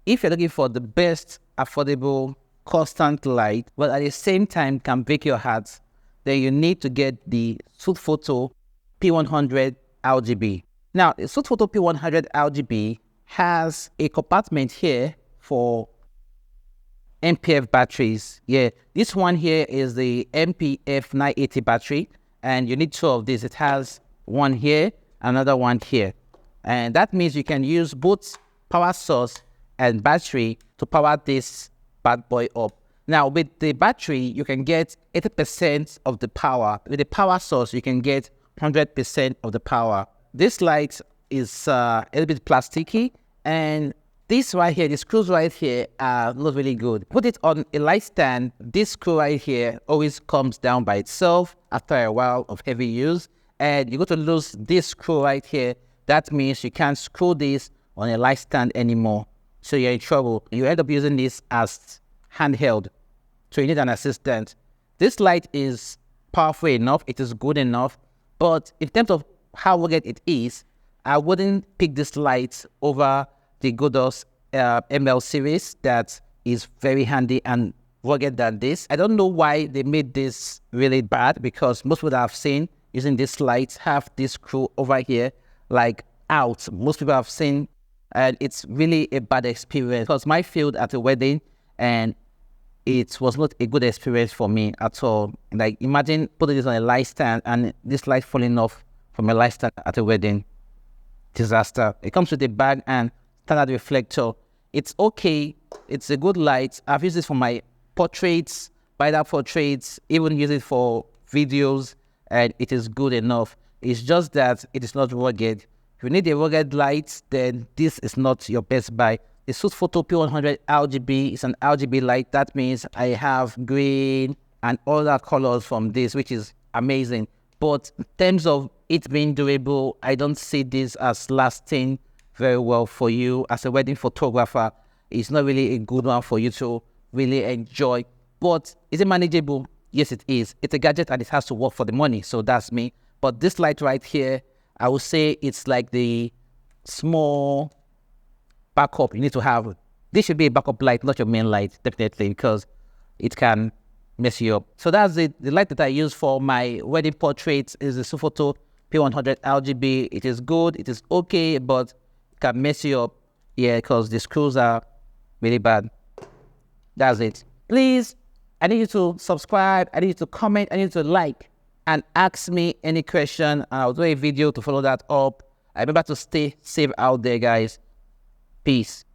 if you're looking for the best affordable constant light, but at the same time can break your heart, then you need to get the Sute Foto P100 RGB. Now, the Sute Foto P100 RGB has a compartment here for MPF batteries. Yeah, this one here is the MPF 980 battery, and you need two of these. It has one here, another one here. And that means you can use both power source and battery to power this bad boy up. Now, with the battery, you can get 80% of the power. With the power source, you can get 100% of the power. This light is a little bit plasticky, and this right here, the screws right here are not really good. Put it on a light stand. This screw right here always comes down by itself after a while of heavy use, and you're going to lose this screw right here. That means you can't screw this on a light stand anymore. So you're in trouble. You end up using this as handheld. So you need an assistant. This light is powerful enough. It is good enough. But in terms of how rugged it is, I wouldn't pick this light over the Godos ML series that is very handy and rugged than this. I don't know why they made this really bad, because most people that I've seen using this light have this screw over here like out. Most people have seen, and it's really a bad experience, because my failed at a wedding and it was not a good experience for me at all. Like, imagine putting this on a light stand and this light falling off from a light stand at a wedding. Disaster. It comes with a bag and standard reflector. It's okay. It's a good light. I've used this for my portraits, bridal portraits, even use it for videos, and it is good enough. It's just that it is not rugged. If you need a rugged light, then this is not your best buy. The Sute Foto P100 RGB is an RGB light. That means I have green and other colors from this, which is amazing. But in terms of it being durable, I don't see this as lasting very well for you as a wedding photographer. It's not really a good one for you to really enjoy. But is it manageable? Yes, it is. It's a gadget and it has to work for the money. So that's me. But this light right here, I would say it's like the small backup you need to have. This should be a backup light, not your main light, definitely, because it can mess you up. So that's it. The light that I use for my wedding portraits is the Sute Foto P100 RGB. It is good, it is okay, but it can mess you up. Yeah, because the screws are really bad. That's it. Please, I need you to subscribe, I need you to comment, I need you to like, and ask me any question, and I'll do a video to follow that up. Remember to stay safe out there, guys. Peace.